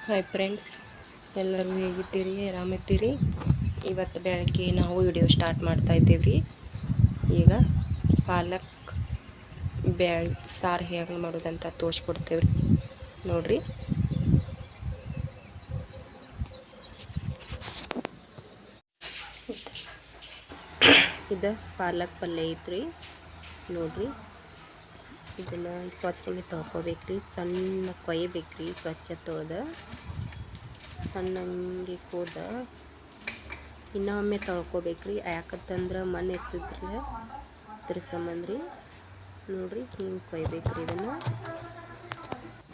Hi friends, ಎಲ್ಲರೂ ಹೇಗಿದ್ದೀರಿ? ಆರಾಮಿದ್ದೀರಿ? ಇವತ್ತು ಬೆಳಗ್ಗೆ ನಾವು ವಿಡಿಯೋ ಸ್ಟಾರ್ಟ್ ಮಾಡ್ತಾ ಇದ್ದೀವಿ ರೀ. ಈಗ ಪಾಲಕ್ ಬ್ಯಾಳಿ ಸಾರು ಹೇಗೆ ಮಾಡೋದಂತ ತೋರಿಸ್ಕೊಡ್ತೇವೆ ರೀ. ನೋಡಿರಿ, ಇದು ಪಾಲಕ್ ಪಲ್ಯ ಐತ್ರಿ. ನೋಡಿರಿ, ಇದನ್ನು ಸ್ವಚ್ಛಗೆ ತೊಳ್ಕೊಬೇಕ್ರಿ. ಸಣ್ಣ ಕೊಯ್ಬೇಕ್ರಿ. ಸ್ವಚ್ಛ ತೊಳೆದು ಸಣ್ಣಂಗೆ ಕೋದ ಇನ್ನೊಮ್ಮೆ ತೊಳ್ಕೊಬೇಕ್ರಿ. ಯಾಕಂತಂದ್ರೆ ಮಣ್ಣು ಇರ್ತದ್ರಲ್ಲ, ಅದ್ರ ಸಂಬಂಧ ರೀ. ನೋಡಿರಿ, ಹಿಂಗೆ ಕೊಯ್ಬೇಕ್ರಿ. ಇದನ್ನು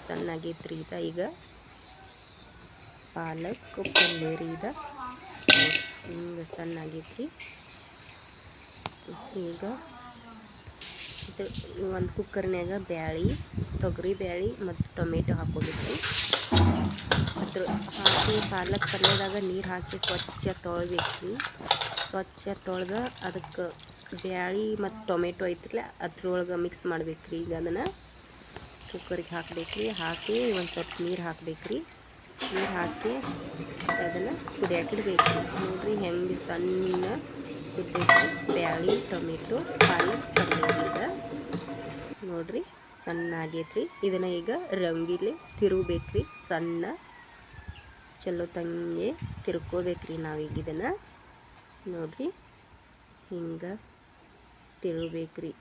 ಸಣ್ಣಾಗೈತ್ರಿ. ಈಗ ಪಾಲಕ್ ಪಲ್ಯ ರೀ. ಹಿಂಗೆ ಸಣ್ಣಾಗೈತ್ರಿ. ಈಗ ಒಂದು ಕುಕ್ಕರ್ನಾಗ ಬ್ಯಾಳಿ, ತೊಗರಿ ಬ್ಯಾಳಿ ಮತ್ತು ಟೊಮೆಟೊ ಹಾಕೋಬೇಕ್ರಿ. ಅದ್ರ ಹಾಕಿ ಪಾಲಕ್ ಪಲ್ಯದಾಗ ನೀರು ಹಾಕಿ ಸ್ವಚ್ಛ ತೊಳ್ಬೇಕ್ರಿ. ಸ್ವಚ್ಛ ತೊಳೆದು ಅದಕ್ಕೆ ಬ್ಯಾಳಿ ಮತ್ತು ಟೊಮೆಟೊ ಐತ್ರಲ್ಲ, ಅದ್ರೊಳಗೆ ಮಿಕ್ಸ್ ಮಾಡ್ಬೇಕ್ರಿ. ಈಗ ಅದನ್ನು ಕುಕ್ಕರಿಗೆ ಹಾಕಬೇಕ್ರಿ. ಹಾಕಿ ಒಂದು ಸ್ವಲ್ಪ ನೀರು ಹಾಕಬೇಕ್ರಿ. ನೀರು ಹಾಕಿ ಅದನ್ನು ಕುದಿಯಾಕಿಡ್ಬೇಕ್ರಿ. ನೋಡಿರಿ, ಹೆಂಗೆ ಸಣ್ಣ ಕುದ್ದೈತಿ ಬ್ಯಾಳಿ ಟೊಮೆಟೊ ಪಾಲಕ್ ಪಲ್ಯ. ನೋಡಿರಿ, ಸಣ್ಣ ಆಗೈತ್ರಿ. ಇದನ್ನು ಈಗ ರಂಗಿಲಿ ತಿರುಗಬೇಕ್ರಿ. ಸಣ್ಣ ಚಲೋ ತಂಗೆ ತಿರ್ಕೋಬೇಕ್ರಿ. ನಾವೀಗ ಇದನ್ನು ನೋಡಿರಿ, ಹಿಂಗೆ ತಿರುಗಬೇಕ್ರಿ.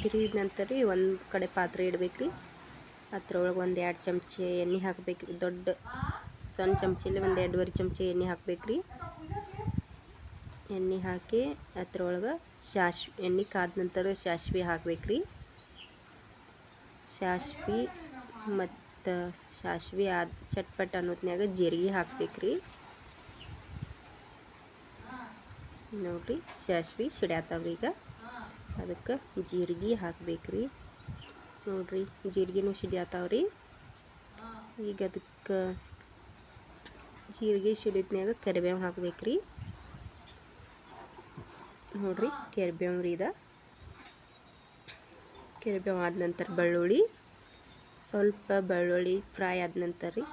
ತಿರುಗಿದ ನಂತರ ರೀ ಒಂದು ಕಡೆ ಪಾತ್ರೆ ಇಡ್ಬೇಕ್ರಿ. ಅದ್ರೊಳಗೆ ಒಂದು 2 ಚಮಚೆ ಎಣ್ಣೆ ಹಾಕಬೇಕ್ರಿ. ಸಣ್ಣ ಚಮಚೆಲಿ ಒಂದು 2.5 ಚಮಚೆ ಎಣ್ಣೆ ಹಾಕಬೇಕ್ರಿ. ಎಣ್ಣೆ ಹಾಕಿ ಅದ್ರೊಳಗೆ ಎಣ್ಣೆ ಕಾದ ನಂತರ ಸಾಸ್ವೆ ಹಾಕಬೇಕ್ರಿ. ಸಾಸ್ವೆ ಮತ್ತು ಸಾಸ್ವೆ ಚಟ್ಪಟ್ ಅನ್ನೋದ್ನಾಗ ಜೀರಿಗೆ ಹಾಕಬೇಕ್ರಿ. ನೋಡಿರಿ, ಸಾಸ್ವೆ ಸಿಡ್ಯಾತಾವ್ರಿ. ಈಗ ಅದಕ್ಕೆ ಜೀರಿಗೆ ಹಾಕಬೇಕ್ರಿ. ನೋಡಿರಿ, ಜೀರಿಗೆನೂ ಸಿಡ್ಯಾತಾವ್ರಿ. ಈಗ ಅದಕ್ಕೆ ಜೀರಿಗೆ ಸಿಡಿದ್ಮ್ಯಾಗ ಕರಿಬೇವು ಹಾಕಬೇಕ್ರಿ. ನೋಡಿರಿ, ಕರಿಬೇವು ರೀ. ಕರಿಬೇವು ಆದ ನಂತರ ಬೆಳ್ಳುಳ್ಳಿ, ಸ್ವಲ್ಪ ಬೆಳ್ಳುಳ್ಳಿ ಫ್ರೈ ಆದ ನಂತರ ರೀ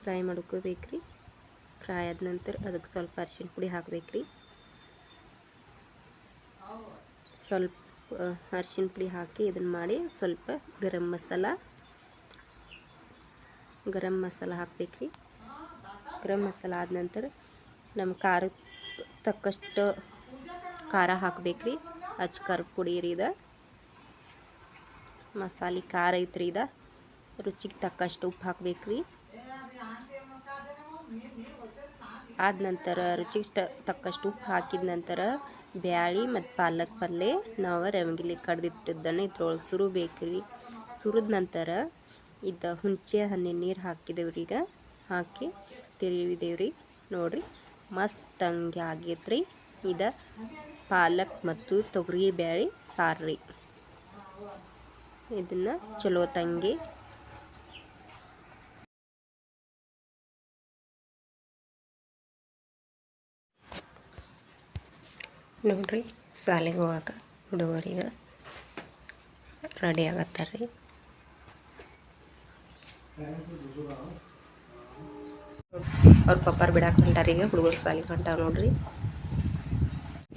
ಫ್ರೈ ಮಾಡ್ಕೋಬೇಕ್ರಿ. ಫ್ರೈ ಆದ ನಂತರ ಅದಕ್ಕೆ ಸ್ವಲ್ಪ ಅರಿಶಿನ ಪುಡಿ ಹಾಕಬೇಕ್ರಿ. ಸ್ವಲ್ಪ ಅರಿಶಿನ ಪುಡಿ ಹಾಕಿ ಇದನ್ನು ಮಾಡಿ ಸ್ವಲ್ಪ ಗರಂ ಮಸಾಲ ಹಾಕಬೇಕ್ರಿ. ಗರಂ ಮಸಾಲ ಆದ ನಂತರ ನಮ್ಮ ಖಾರಕ್ಕೆ ತಕ್ಕಷ್ಟು ಖಾರ ಹಾಕಬೇಕ್ರಿ. ಖಾರ ಪುಡಿ ರೀ. ಮಸಾಲೆ ಖಾರ ಐತ್ರಿ. ರುಚಿಗೆ ತಕ್ಕಷ್ಟು ಉಪ್ಪು ಹಾಕಬೇಕ್ರಿ. ಆದ ನಂತರ ರುಚಿಗೆ ತಕ್ಕಷ್ಟು ಉಪ್ಪು ಹಾಕಿದ ನಂತರ ಬ್ಯಾಳಿ ಮತ್ತು ಪಾಲಕ್ ಪಲ್ಯ ನಾವು ರವಂಗಿಲಿ ಕಡ್ದಿಟ್ಟಿದ್ದನ್ನು ಇದ್ರೊಳಗೆ ಸುರಿಬೇಕ್ರಿ. ಸುರಿದ ನಂತರ ಹುಣಸೆ ಹಣ್ಣಿನ ನೀರು ಹಾಕಿದೇವ್ರಿ. ಈಗ ಹಾಕಿ ತಿರುವಿದೇವ್ರಿ. ನೋಡಿರಿ, ಮಸ್ತ್ ಹಂಗೆ ಆಗೈತ್ರಿ. ಇದು ಪಾಲಕ್ ಮತ್ತು ತೊಗರಿ ಬ್ಯಾಳಿ ಸಾರು ರೀ. ಇದನ್ನು ಚಲೋ ತಂಗಿ ನೋಡಿರಿ, ಶಾಲೆಗೆ ಹೋಗಾಕ ಹುಡುಗರಿಗೆ ರೆಡಿ ಆಗತ್ತಾರ್ರಿ. ಅವ್ರ ಪಪ್ಪಾರು ಬಿಡಾಕ ಹೊಂಟಾರ. ಈಗ ಹುಡುಗರು ಶಾಲೆಗೆ ಹೊಂಟಾವ. ನೋಡ್ರಿ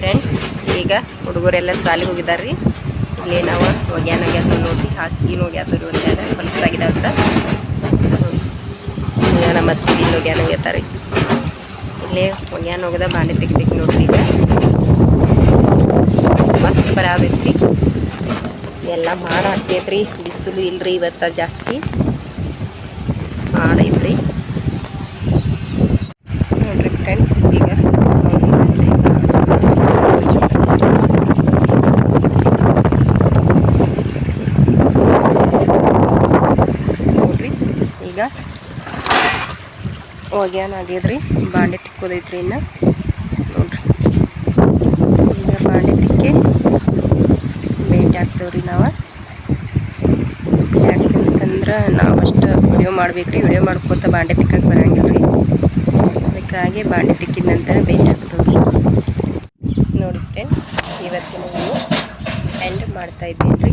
ಫ್ರೆಂಡ್ಸ್, ಈಗ ಹುಡುಗರೆಲ್ಲ ಶಾಲೆಗೆ ಹೋಗಿದಾರ್ರಿ. ಇಲ್ಲಿ ನಾವು ಒಗ್ಯಾನ ನೋಡ್ರಿ, ಹಾಸಿಗೆ ಒಗ್ಯಾತವ್ರಿ. ಒಂದೆರಡು ಹೊಲಸಾಗಿದಾವಂತ ಒಗ್ಯಾನ ಮತ್ತು ಇಲ್ಲಿ ಒಗ್ಯಾನ ಒಗ್ಯಾತಾರ್ರಿ. ಇಲ್ಲೇ ಒಗ್ಯಾನ ಒಗದ ಬಾಂಡೆ ತೆಗಿಬೇಕು. ನೋಡ್ರಿ, ಈಗ ಮಸ್ತ್ ಬರಾದೈತ್ರಿ. ಎಲ್ಲ ಮಾಡ ಹತ್ತೈತ್ರಿ. ಬಿಸಿಲು ಇಲ್ರಿ ಇವತ್ತ, ಜಾಸ್ತಿ ಮಾಡೈತ್ರಿ. ನೋಡ್ರಿ ಫ್ರೆಂಡ್ಸ್, ಈಗ ನೋಡ್ರಿ, ಈಗ ಒಗ್ಯಾನ ಆಗ್ಯದ್ರಿ. ಬಾಂಡೆ ತಿಕ್ಕೋದೈತ್ರಿ. ಇನ್ನು ನೋಡ್ರಿ, ಈಗ ಬಾಂಡೆ ತಿಕ್ಕಿ ಭೇಟಿ ಆಗ್ತೇವ್ರಿ. ನಾವು ಯಾಕಂತಂದ್ರೆ ನಾವು ಅಷ್ಟು ವಿಡಿಯೋ ಮಾಡ್ಬೇಕ್ರಿ. ವಿಡಿಯೋ ಮಾಡ್ಕೋತ ಬಾಂಡೆ ತಿಕ್ಕಕ್ಕೆ ಬರಂಗಿಲ್ಲ ರೀ. ಅದಕ್ಕಾಗಿ ಬಾಂಡೆ ತಿಕ್ಕಿದ ನಂತರ ಭೇಟಿ ಆಗ್ತೇವ್ರಿ. ಎಂಡ್ ಮಾಡ್ತಾ ಇದ್ದೀನಿ ರೀ.